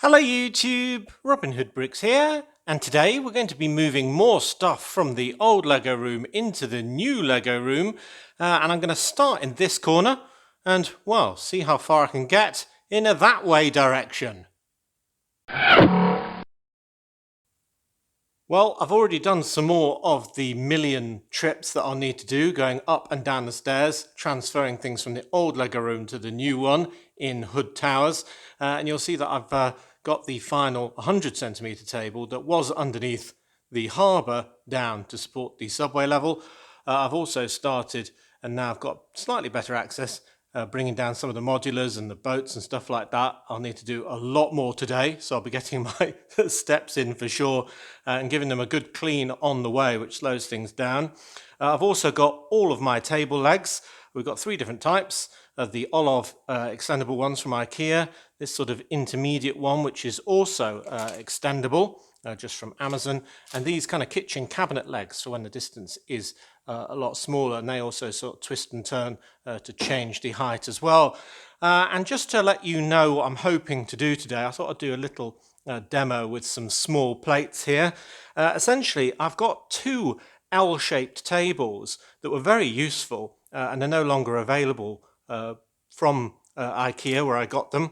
Hello YouTube, Robin Hood Bricks here, and today we're going to be moving more stuff from the old Lego room into the new Lego room, and I'm going to start in this corner and, well, see how far I can get in a that way direction. Well, I've already done some more of the million trips that I'll need to do, going up and down the stairs, transferring things from the old Lego room to the new one in Hood Towers. And you'll see that I've got the final 100cm table that was underneath the harbour down to support the subway level. I've also started, and now I've got slightly better access, bringing down some of the modulars and the boats and stuff like that. I'll need to do a lot more today, so I'll be getting my steps in for sure and giving them a good clean on the way, which slows things down. I've also got all of my table legs. We've got three different types of the Olov extendable ones from IKEA, this sort of intermediate one, which is also extendable, just from Amazon, and these kind of kitchen cabinet legs for when the distance is a lot smaller, and they also sort of twist and turn to change the height as well. And just to let you know what I'm hoping to do today, I thought I'd do a little demo with some small plates here. Essentially, I've got two L-shaped tables that were very useful and are no longer available from IKEA where I got them.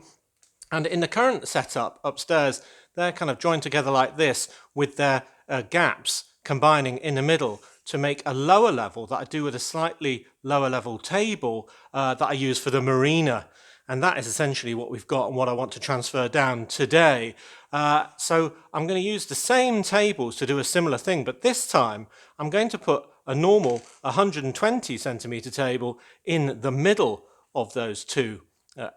And in the current setup upstairs, they're kind of joined together like this with their gaps combining in the middle to make a lower level that I do with a slightly lower level table that I use for the marina. And that is essentially what we've got and what I want to transfer down today. So I'm going to use the same tables to do a similar thing, but this time I'm going to put a normal 120cm table in the middle of those two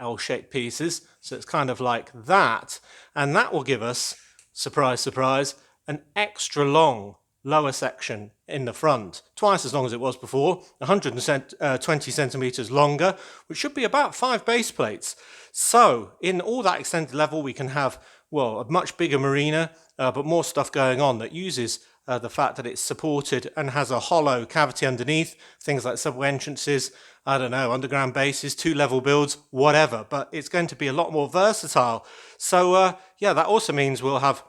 L-shaped pieces. So it's kind of like that. And that will give us, surprise, surprise, an extra long lower section in the front, twice as long as it was before, 120 centimeters longer, which should be about 5 base plates. So in all that extended level, we can have, well, a much bigger marina, but more stuff going on that uses the fact that it's supported and has a hollow cavity underneath, things like subway entrances, I don't know, underground bases, 2-level builds, whatever, but it's going to be a lot more versatile. So yeah, that also means we'll have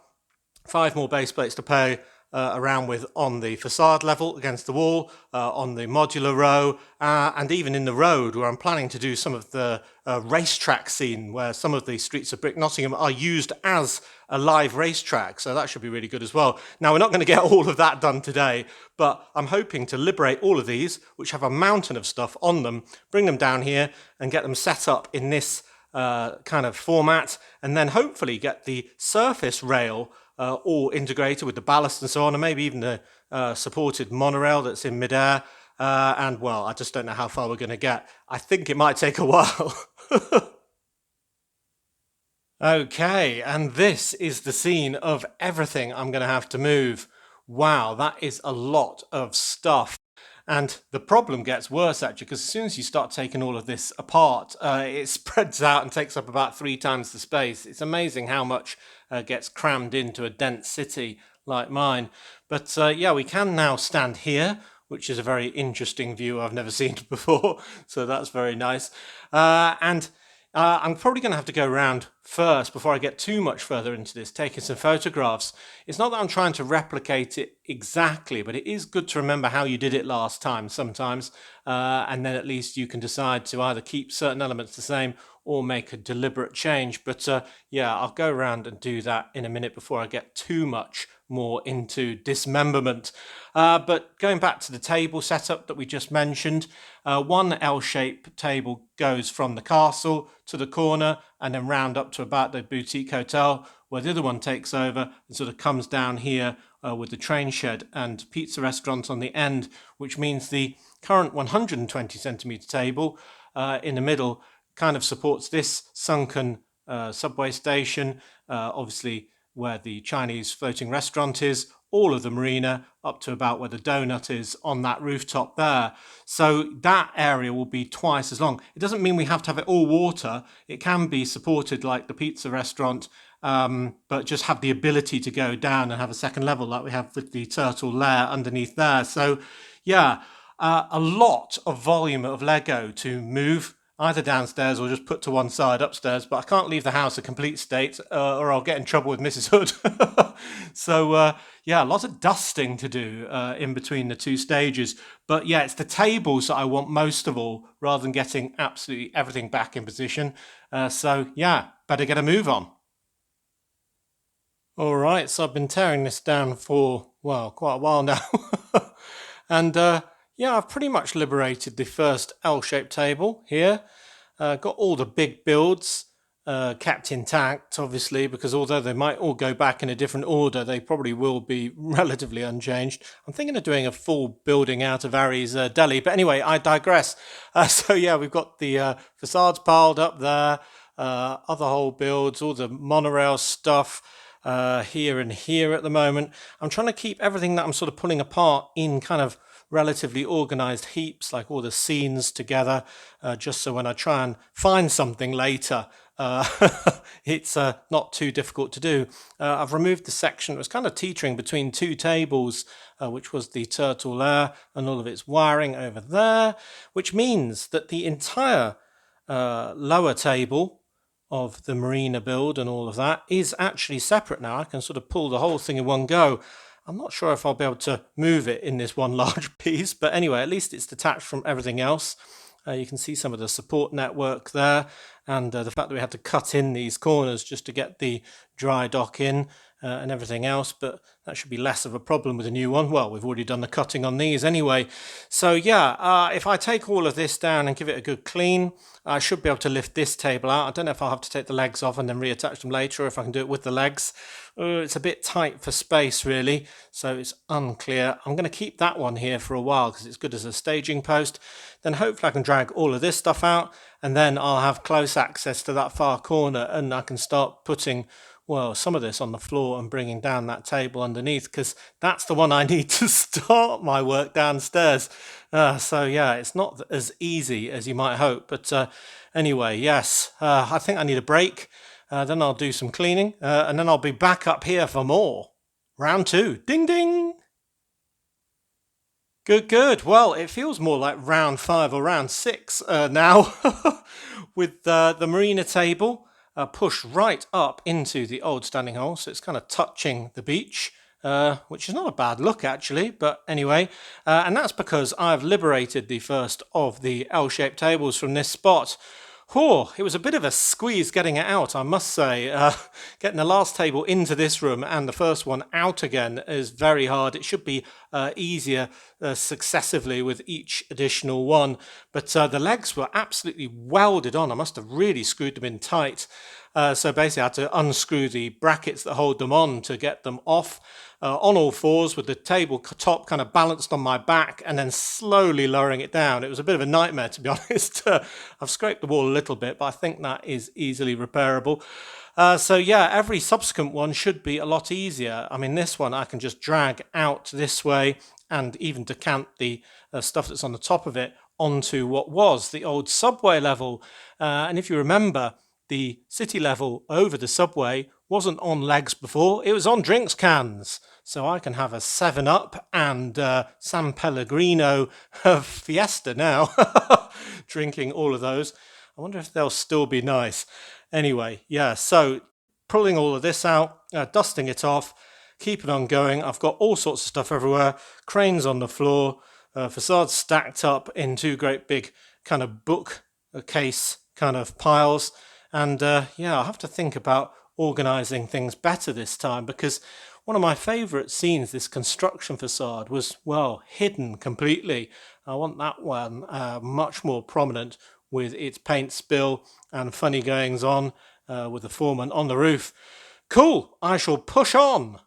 5 more base plates to play around with on the facade level against the wall, on the modular row, and even in the road where I'm planning to do some of the racetrack scene where some of the streets of Brick Nottingham are used as a live racetrack. So that should be really good as well. Now, we're not going to get all of that done today, but I'm hoping to liberate all of these, which have a mountain of stuff on them, bring them down here and get them set up in this kind of format, and then hopefully get the surface rail all integrated with the ballast and so on, and maybe even the supported monorail that's in midair. And well, I just don't know how far we're going to get. I think it might take a while. Okay, and this is the scene of everything I'm going to have to move. Wow, that is a lot of stuff. And the problem gets worse actually, because as soon as you start taking all of this apart, it spreads out and takes up about 3 times the space. It's amazing how much gets crammed into a dense city like mine. But yeah, we can now stand here, which is a very interesting view I've never seen before. So that's very nice. And I'm probably going to have to go around first before I get too much further into this, taking some photographs. It's not that I'm trying to replicate it exactly, but it is good to remember how you did it last time sometimes, and then at least you can decide to either keep certain elements the same or make a deliberate change. But yeah, I'll go around and do that in a minute before I get too much more into dismemberment. But going back to the table setup that we just mentioned, one L-shaped table goes from the castle to the corner and then round up to about the boutique hotel, where the other one takes over and sort of comes down here with the train shed and pizza restaurant on the end, which means the current 120cm table in the middle kind of supports this sunken subway station, obviously where the Chinese floating restaurant is, all of the marina up to about where the donut is on that rooftop there. So that area will be twice as long. It doesn't mean we have to have it all water. It can be supported like the pizza restaurant, but just have the ability to go down and have a second level like we have with the turtle lair underneath there. So yeah, a lot of volume of Lego to move either downstairs or just put to one side upstairs, but I can't leave the house a complete state or I'll get in trouble with Mrs. Hood. So yeah, a lot of dusting to do in between the two stages. But yeah, it's the tables that I want most of all, rather than getting absolutely everything back in position. So yeah, better get a move on. All right, so I've been tearing this down for, well, quite a while now. And yeah, I've pretty much liberated the first L-shaped table here. Got all the big builds kept intact, obviously, because although they might all go back in a different order, they probably will be relatively unchanged. I'm thinking of doing a full building out of Ari's deli, but anyway, I digress. So yeah, we've got the facades piled up there, other whole builds, all the monorail stuff, here and here at the moment. I'm trying to keep everything that I'm sort of pulling apart in kind of relatively organized heaps, like all the scenes together, just so when I try and find something later, it's not too difficult to do. I've removed the section that was kind of teetering between two tables, which was the turtle lair and all of its wiring over there, which means that the entire lower table of the marina build and all of that is actually separate now. I can sort of pull the whole thing in one go. I'm not sure if I'll be able to move it in this one large piece, but anyway, at least it's detached from everything else. You can see some of the support network there, and the fact that we had to cut in these corners just to get the dry dock in and everything else, but that should be less of a problem with a new one. Well, we've already done the cutting on these anyway. So yeah, if I take all of this down and give it a good clean, I should be able to lift this table out. I don't know if I'll have to take the legs off and then reattach them later, or if I can do it with the legs. It's a bit tight for space, really, so it's unclear. I'm going to keep that one here for a while because it's good as a staging post. Then hopefully I can drag all of this stuff out, and then I'll have close access to that far corner, and I can start putting, well, some of this on the floor and bringing down that table underneath, because that's the one I need to start my work downstairs. So yeah, it's not as easy as you might hope, but anyway, yes, I think I need a break. Then I'll do some cleaning, and then I'll be back up here for more. Round 2. Ding ding! Good, good. Well, it feels more like round 5 or round 6 now, with the marina table pushed right up into the old standing hole, so it's kind of touching the beach, which is not a bad look actually, but anyway, and that's because I've liberated the first of the L-shaped tables from this spot. Oh, it was a bit of a squeeze getting it out, I must say. Getting the last table into this room and the first one out again is very hard. It should be easier successively with each additional one. But the legs were absolutely welded on. I must have really screwed them in tight. So basically I had to unscrew the brackets that hold them on to get them off. On all fours with the table top kind of balanced on my back and then slowly lowering it down. It was a bit of a nightmare, to be honest. I've scraped the wall a little bit, but I think that is easily repairable. So yeah, every subsequent one should be a lot easier. I mean, this one I can just drag out this way and even decant the stuff that's on the top of it onto what was the old subway level. And if you remember, the city level over the subway wasn't on legs before, it was on drinks cans. So I can have a 7-Up and San Pellegrino Fiesta now, drinking all of those. I wonder if they'll still be nice. Anyway, yeah, so pulling all of this out, dusting it off, keeping on going. I've got all sorts of stuff everywhere, cranes on the floor, facades stacked up in two great big kind of bookcase kind of piles. And yeah, I'll have to think about organising things better this time, because one of my favourite scenes, this construction facade, was, well, hidden completely. I want that one much more prominent with its paint spill and funny goings on with the foreman on the roof. Cool, I shall push on.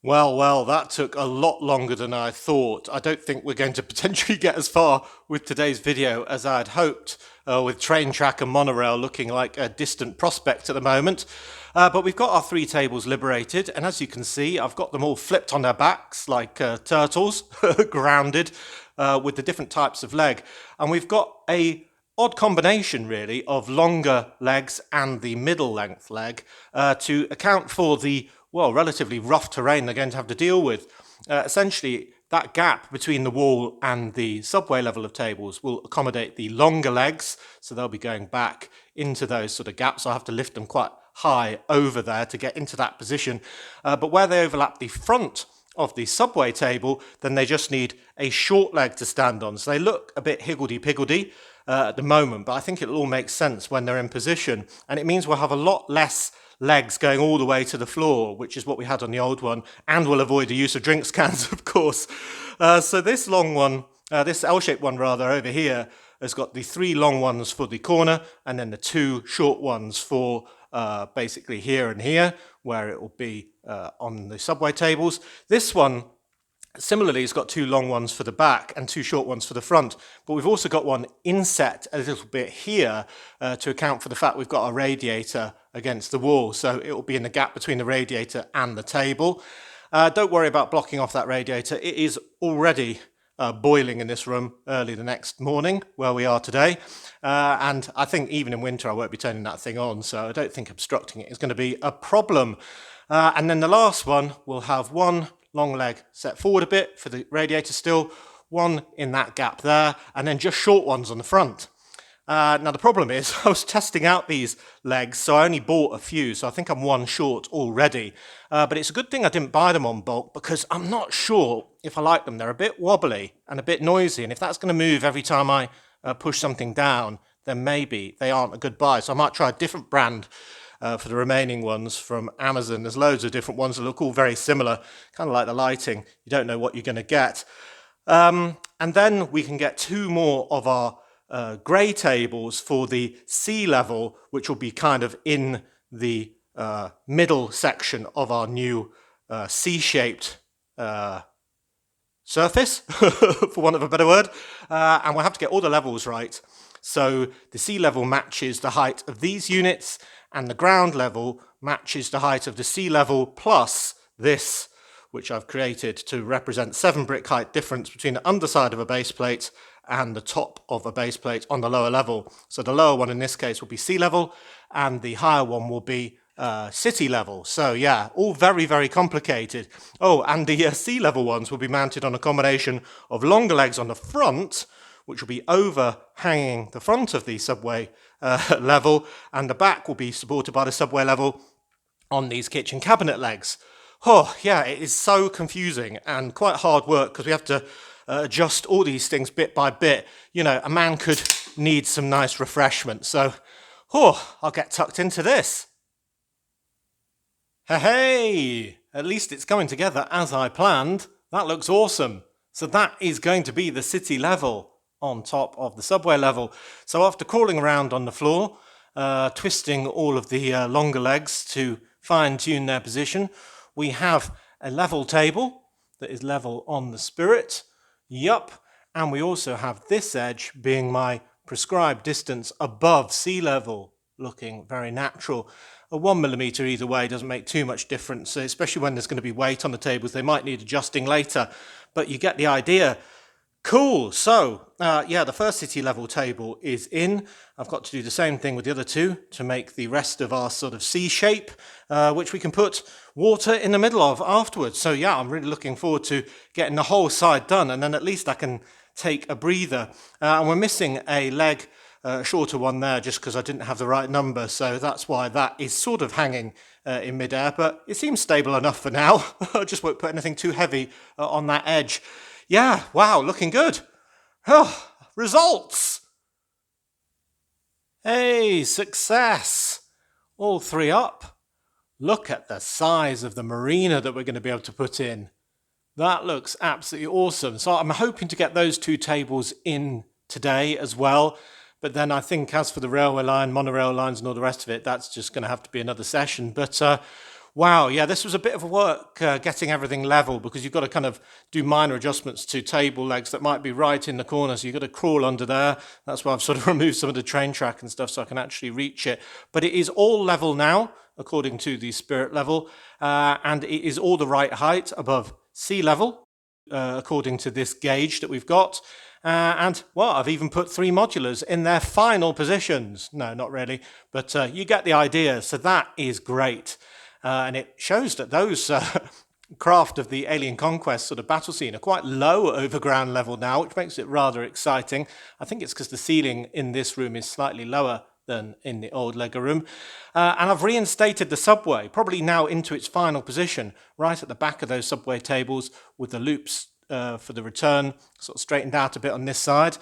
Well, that took a lot longer than I thought. I don't think we're going to potentially get as far with today's video as I'd hoped, with train track and monorail looking like a distant prospect at the moment. But we've got our 3 tables liberated, and as you can see, I've got them all flipped on their backs like turtles, grounded, with the different types of leg. And we've got a odd combination, really, of longer legs and the middle length leg to account for the, well, relatively rough terrain they're going to have to deal with. Essentially, that gap between the wall and the subway level of tables will accommodate the longer legs, so they'll be going back into those sort of gaps. I'll have to lift them quite high over there to get into that position. But where they overlap the front of the subway table, then they just need a short leg to stand on. So they look a bit higgledy-piggledy at the moment, but I think it'll all make sense when they're in position. And it means we'll have a lot less legs going all the way to the floor, which is what we had on the old one, and we'll avoid the use of drinks cans, of course. So this long one, this L-shaped one rather, over here, has got the 3 long ones for the corner, and then the 2 short ones for basically here and here, where it will be on the subway tables. This one, similarly, has got 2 long ones for the back and 2 short ones for the front, but we've also got one inset a little bit here to account for the fact we've got a radiator against the wall, so it will be in the gap between the radiator and the table. Don't worry about blocking off that radiator. It is already boiling in this room early the next morning, where we are today, and I think even in winter I won't be turning that thing on, so I don't think obstructing it is going to be a problem. And then the last one will have one long leg set forward a bit for the radiator still, one in that gap there, and then just short ones on the front. Now the problem is I was testing out these legs, so I only bought a few, so I think I'm one short already. But it's a good thing I didn't buy them on bulk, because I'm not sure if I like them. They're a bit wobbly and a bit noisy, and if that's going to move every time I push something down, then maybe they aren't a good buy. So I might try a different brand for the remaining ones from Amazon. There's loads of different ones that look all very similar, kind of like the lighting. You don't know what you're going to get. And then we can get 2 more of our grey tables for the sea level, which will be kind of in the middle section of our new C-shaped surface, for want of a better word, and we'll have to get all the levels right. So the sea level matches the height of these units, and the ground level matches the height of the sea level plus this, which I've created to represent 7 brick height difference between the underside of a base plate and the top of a base plate on the lower level. So the lower one in this case will be sea level, and the higher one will be city level. So yeah, all very, very complicated. Oh, and the sea level ones will be mounted on a combination of longer legs on the front, which will be overhanging the front of the subway level, and the back will be supported by the subway level on these kitchen cabinet legs. Oh yeah, it is so confusing and quite hard work, because we have to adjust all these things bit by bit. You know, a man could need some nice refreshment. So, I'll get tucked into this. Hey, at least it's coming together as I planned. That looks awesome. So that is going to be the city level on top of the subway level. So after crawling around on the floor, twisting all of the longer legs to fine-tune their position, we have a level table that is level on the Spirit. Yup, and we also have this edge being my prescribed distance above sea level, looking very natural. A 1mm either way doesn't make too much difference, especially when there's going to be weight on the tables. They might need adjusting later, but you get the idea. Cool. So, the first city level table is in. I've got to do the same thing with the other 2 to make the rest of our sort of C shape, which we can put water in the middle of afterwards. So yeah, I'm really looking forward to getting the whole side done, and then at least I can take a breather. And we're missing a leg, shorter one there, just because I didn't have the right number. So that's why that is sort of hanging in midair, but it seems stable enough for now. I just won't put anything too heavy on that edge. Yeah, wow, looking good. Oh, results! Hey, success! All 3 up. Look at the size of the marina that we're going to be able to put in. That looks absolutely awesome. So I'm hoping to get those 2 tables in today as well. But then I think as for the railway line, monorail lines and all the rest of it, that's just going to have to be another session. But wow, yeah, this was a bit of work getting everything level, because you've got to kind of do minor adjustments to table legs that might be right in the corner. So you've got to crawl under there. That's why I've sort of removed some of the train track and stuff so I can actually reach it. But it is all level now, according to the Spirit level, and it is all the right height above sea level, according to this gauge that we've got. I've even put 3 modulars in their final positions. No, not really, but you get the idea. So that is great. And it shows that those craft of the Alien Conquest sort of battle scene are quite low over ground level now, which makes it rather exciting. I think it's because the ceiling in this room is slightly lower than in the old Lego room. And I've reinstated the subway, probably now into its final position, right at the back of those subway tables with the loops for the return sort of straightened out a bit on this side,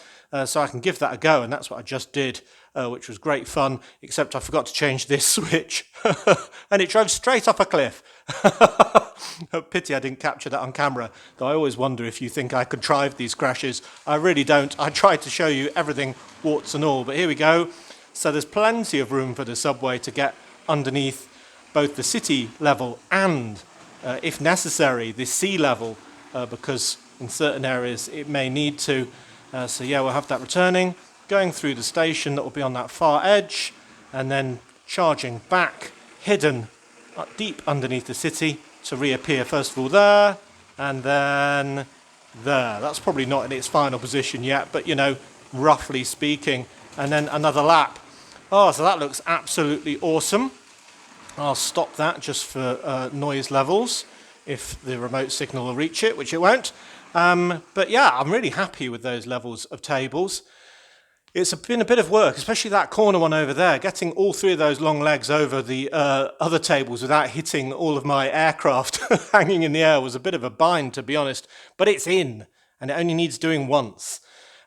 so I can give that a go, and that's what I just did, which was great fun, except I forgot to change this switch and it drove straight off a cliff. Pity I didn't capture that on camera, though I always wonder if you think I contrived these crashes. I really don't. I tried to show you everything, warts and all, but here we go. So there's plenty of room for the subway to get underneath both the city level and, if necessary, the sea level, because in certain areas it may need to. So yeah, we'll have that returning, going through the station that will be on that far edge, and then charging back, hidden deep underneath the city to reappear first of all there, and then there. That's probably not in its final position yet, but you know, roughly speaking. And then another lap. Oh, so that looks absolutely awesome. I'll stop that just for noise levels, if the remote signal will reach it, which it won't. But yeah, I'm really happy with those levels of tables. It's been a bit of work, especially that corner one over there. Getting all three of those long legs over the other tables without hitting all of my aircraft hanging in the air was a bit of a bind, to be honest. But it's in, and it only needs doing once.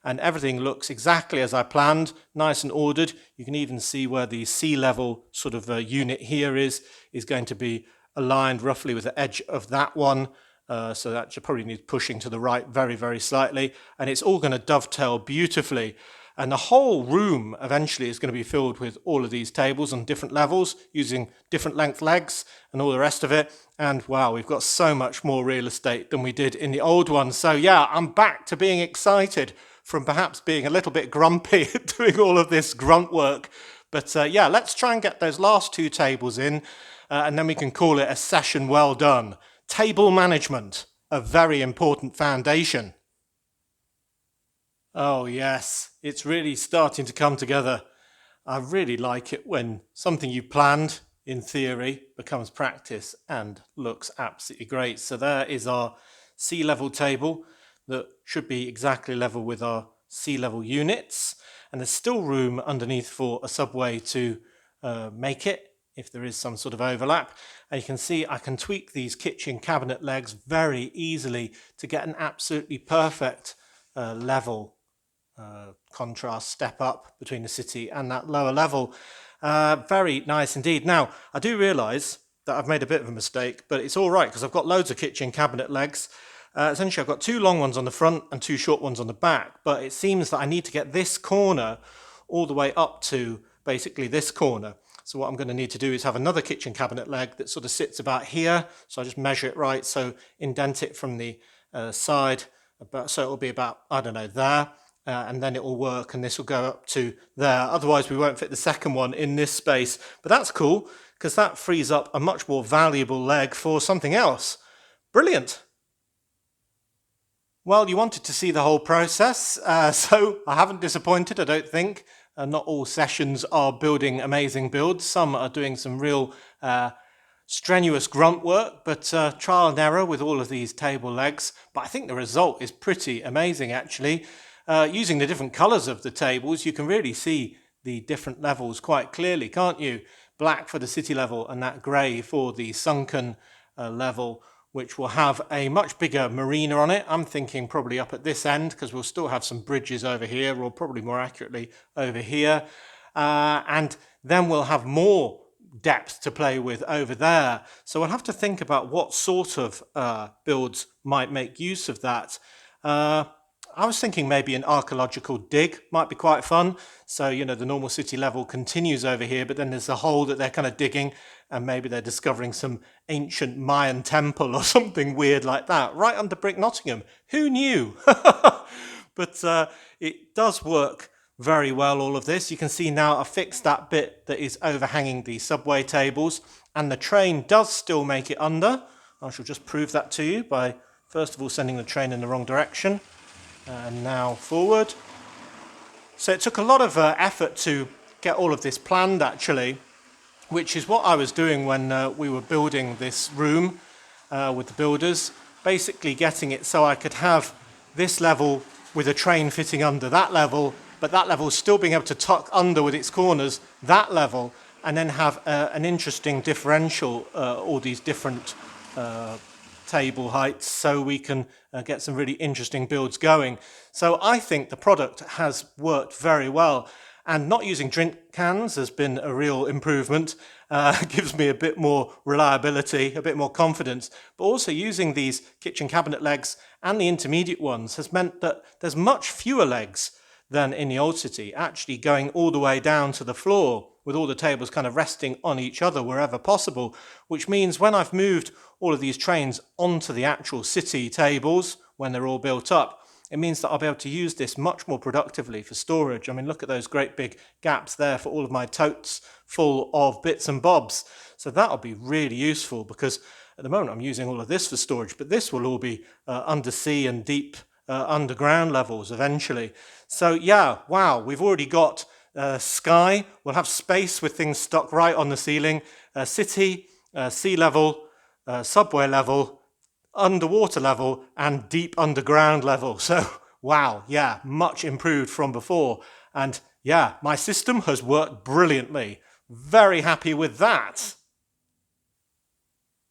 And everything looks exactly as I planned, nice and ordered. You can even see where the sea level sort of unit here is going to be aligned roughly with the edge of that one. So that should probably need pushing to the right very, very slightly. And it's all going to dovetail beautifully. And the whole room eventually is going to be filled with all of these tables on different levels, using different length legs and all the rest of it. And wow, we've got so much more real estate than we did in the old one. So yeah, I'm back to being excited from perhaps being a little bit grumpy at doing all of this grunt work. But yeah, let's try and get those last two tables in, and then we can call it a session well done. Table management, a very important foundation. Oh yes, it's really starting to come together. I really like it when something you planned in theory becomes practice and looks absolutely great. So there is our sea level table that should be exactly level with our sea level units, and there's still room underneath for a subway to make it if there is some sort of overlap. And you can see I can tweak these kitchen cabinet legs very easily to get an absolutely perfect level contrast step up between the city and that lower level. Very nice indeed. Now, I do realise that I've made a bit of a mistake, but it's all right because I've got loads of kitchen cabinet legs. Essentially, I've got two long ones on the front and two short ones on the back, but it seems that I need to get this corner all the way up to basically this corner. So what I'm going to need to do is have another kitchen cabinet leg that sort of sits about here. So I just measure it right, so indent it from the side, so it'll be about, I don't know, there. And then it will work, and this will go up to there. Otherwise, we won't fit the second one in this space. But that's cool, because that frees up a much more valuable leg for something else. Brilliant. Well, you wanted to see the whole process, so I haven't disappointed, I don't think. Not all sessions are building amazing builds. Some are doing some real strenuous grunt work, but trial and error with all of these table legs. But I think the result is pretty amazing, actually. Using the different colours of the tables, you can really see the different levels quite clearly, can't you? Black for the city level and that grey for the sunken level, which will have a much bigger marina on it. I'm thinking probably up at this end, because we'll still have some bridges over here, or probably more accurately over here. And then we'll have more depth to play with over there. So we'll have to think about what sort of builds might make use of that. I was thinking maybe an archaeological dig might be quite fun. So, you know, the normal city level continues over here, but then there's a hole that they're kind of digging, and maybe they're discovering some ancient Mayan temple or something weird like that, right under Brick Nottingham. Who knew? But it does work very well, all of this. You can see now I've fixed that bit that is overhanging the subway tables, and the train does still make it under. I shall just prove that to you by, first of all, sending the train in the wrong direction. And now forward. So it took a lot of effort to get all of this planned, actually, which is what I was doing when we were building this room. with the builders, basically getting it so I could have this level with a train fitting under that level, but that level still being able to tuck under with its corners that level, and then have an interesting differential, all these different table heights, so we can get some really interesting builds going. So I think the product has worked very well, and not using drink cans has been a real improvement. Gives me a bit more reliability, a bit more confidence, but also using these kitchen cabinet legs and the intermediate ones has meant that there's much fewer legs than in the old city, actually going all the way down to the floor, with all the tables kind of resting on each other wherever possible, which means when I've moved all of these trains onto the actual city tables, when they're all built up, it means that I'll be able to use this much more productively for storage. I mean, look at those great big gaps there for all of my totes full of bits and bobs. So that'll be really useful, because at the moment I'm using all of this for storage, but this will all be undersea and deep underground levels eventually. So yeah, wow, we've already got sky, we'll have space with things stuck right on the ceiling, city, sea level, subway level, underwater level, and deep underground level. So wow, yeah, much improved from before. And yeah, my system has worked brilliantly. Very happy with that.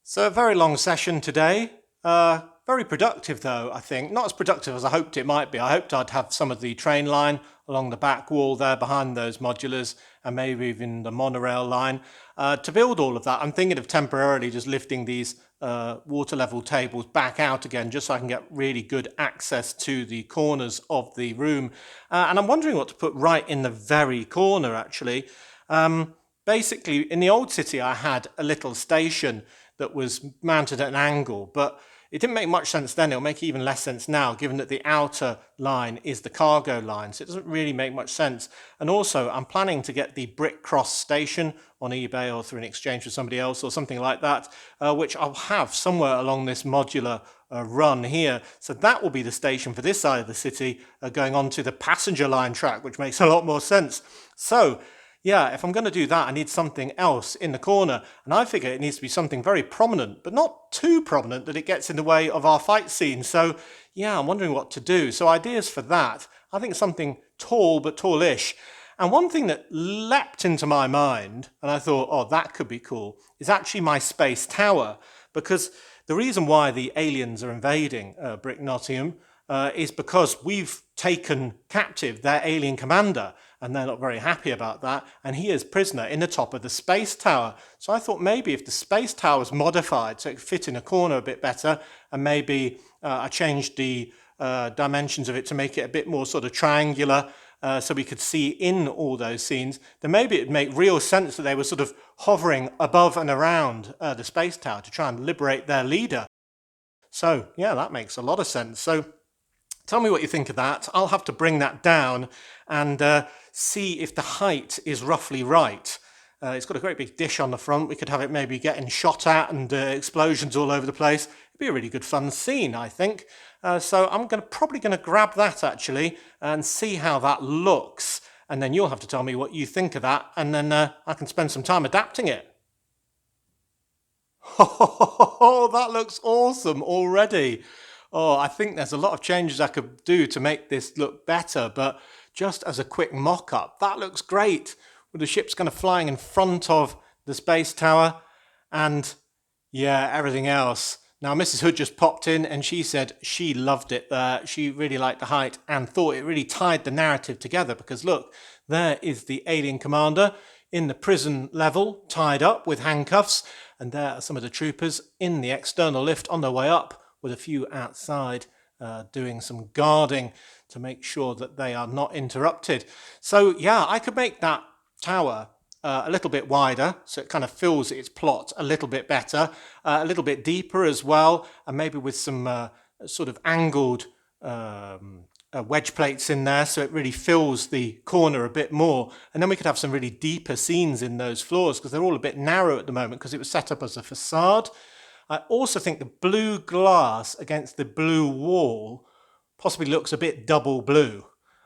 So a very long session today. Very productive though, I think. Not as productive as I hoped it might be. I hoped I'd have some of the train line along the back wall there behind those modulars, and maybe even the monorail line. To build all of that, I'm thinking of temporarily just lifting these water level tables back out again, just so I can get really good access to the corners of the room. And I'm wondering what to put right in the very corner, actually. Basically, in the old city, I had a little station that was mounted at an angle, but it didn't make much sense then. It'll make even less sense now, given that the outer line is the cargo line. So it doesn't really make much sense. And also, I'm planning to get the Brick Cross station on eBay or through an exchange with somebody else or something like that, which I'll have somewhere along this modular run here. So that will be the station for this side of the city, going on to the passenger line track, which makes a lot more sense. So yeah, if I'm going to do that, I need something else in the corner. And I figure it needs to be something very prominent, but not too prominent that it gets in the way of our fight scene. So yeah, I'm wondering what to do. So ideas for that, I think something tall but tallish. And one thing that leapt into my mind, and I thought, oh, that could be cool, is actually my space tower. Because the reason why the aliens are invading Brick Nottingham is because we've taken captive their alien commander, and they're not very happy about that, and he is prisoner in the top of the space tower. So I thought maybe if the space tower was modified so it could fit in a corner a bit better, and maybe I changed the dimensions of it to make it a bit more sort of triangular, so we could see in all those scenes, then maybe it'd make real sense that they were sort of hovering above and around the space tower to try and liberate their leader. So yeah, that makes a lot of sense. So tell me what you think of that. I'll have to bring that down and see if the height is roughly right. It's got a great big dish on the front. We could have it maybe getting shot at and explosions all over the place. It'd be a really good fun scene, I think. So I'm probably going to grab that actually and see how that looks. And then you'll have to tell me what you think of that. And then I can spend some time adapting it. Oh, that looks awesome already. Oh, I think there's a lot of changes I could do to make this look better, but just as a quick mock-up, that looks great, with the ships kind of flying in front of the space tower, and yeah, everything else. Now, Mrs. Hood just popped in and she said she loved it there. She really liked the height and thought it really tied the narrative together, because look, there is the alien commander in the prison level, tied up with handcuffs, and there are some of the troopers in the external lift on their way up, with a few outside doing some guarding to make sure that they are not interrupted. So yeah, I could make that tower a little bit wider, so it kind of fills its plot a little bit better, a little bit deeper as well, and maybe with some sort of angled wedge plates in there, so it really fills the corner a bit more. And then we could have some really deeper scenes in those floors, because they're all a bit narrow at the moment, because it was set up as a facade. I also think the blue glass against the blue wall possibly looks a bit double blue.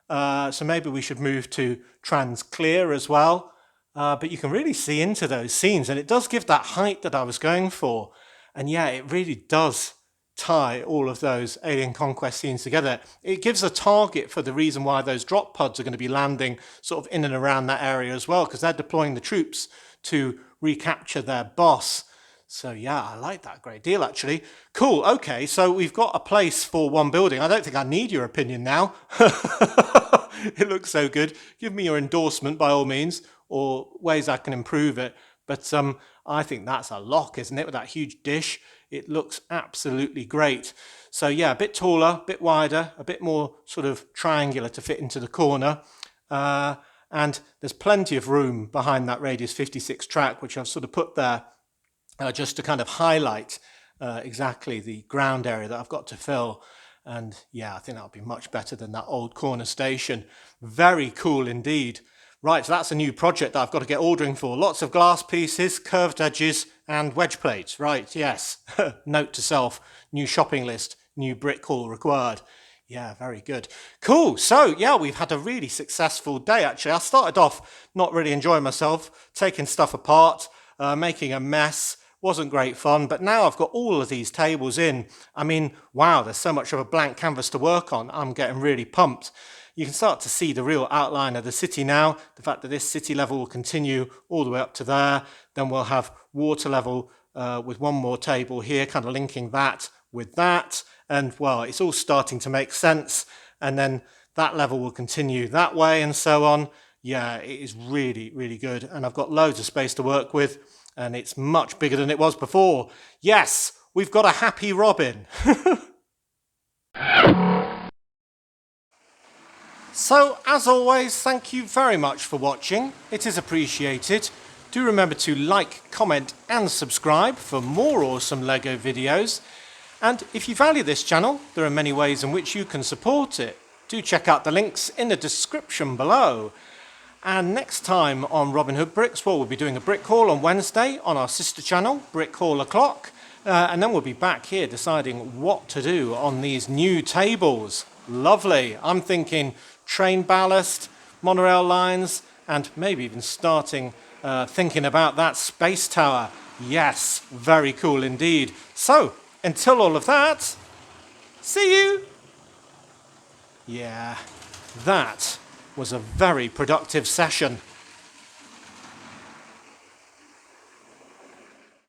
So maybe we should move to trans clear as well. But you can really see into those scenes, and it does give that height that I was going for. And yeah, it really does tie all of those Alien Conquest scenes together. It gives a target for the reason why those drop pods are going to be landing sort of in and around that area as well, because they're deploying the troops to recapture their boss. So yeah, I like that a great deal, actually. Cool. Okay, so we've got a place for one building. I don't think I need your opinion now. It looks so good. Give me your endorsement by all means, or ways I can improve it. But I think that's a lock, isn't it, with that huge dish? It looks absolutely great. So yeah, a bit taller, a bit wider, a bit more sort of triangular to fit into the corner. And there's plenty of room behind that Radius 56 track, which I've sort of put there just to kind of highlight exactly the ground area that I've got to fill. And yeah, I think that'll be much better than that old corner station. Very cool indeed. Right, so that's a new project that I've got to get ordering for. Lots of glass pieces, curved edges, and wedge plates. Right, yes. Note to self, new shopping list, new brick haul required. Yeah, very good. Cool. So, yeah, we've had a really successful day, actually. I started off not really enjoying myself, taking stuff apart, making a mess. Wasn't great fun, but now I've got all of these tables in. I mean, wow, there's so much of a blank canvas to work on. I'm getting really pumped. You can start to see the real outline of the city now. The fact that this city level will continue all the way up to there. Then we'll have water level with one more table here, kind of linking that with that. And well, it's all starting to make sense. And then that level will continue that way and so on. Yeah, it is really, really good. And I've got loads of space to work with. And it's much bigger than it was before. Yes, we've got a happy Robin. So, as always, thank you very much for watching. It is appreciated. Do remember to like, comment and subscribe for more awesome LEGO videos. And if you value this channel, there are many ways in which you can support it. Do check out the links in the description below. And next time on Robin Hood Bricks, well, we'll be doing a brick haul on Wednesday on our sister channel, Brick Haul O'Clock. And then we'll be back here deciding what to do on these new tables. Lovely. I'm thinking train ballast, monorail lines, and maybe even starting thinking about that space tower. Yes, very cool indeed. So, until all of that, see you. Yeah, that was a very productive session.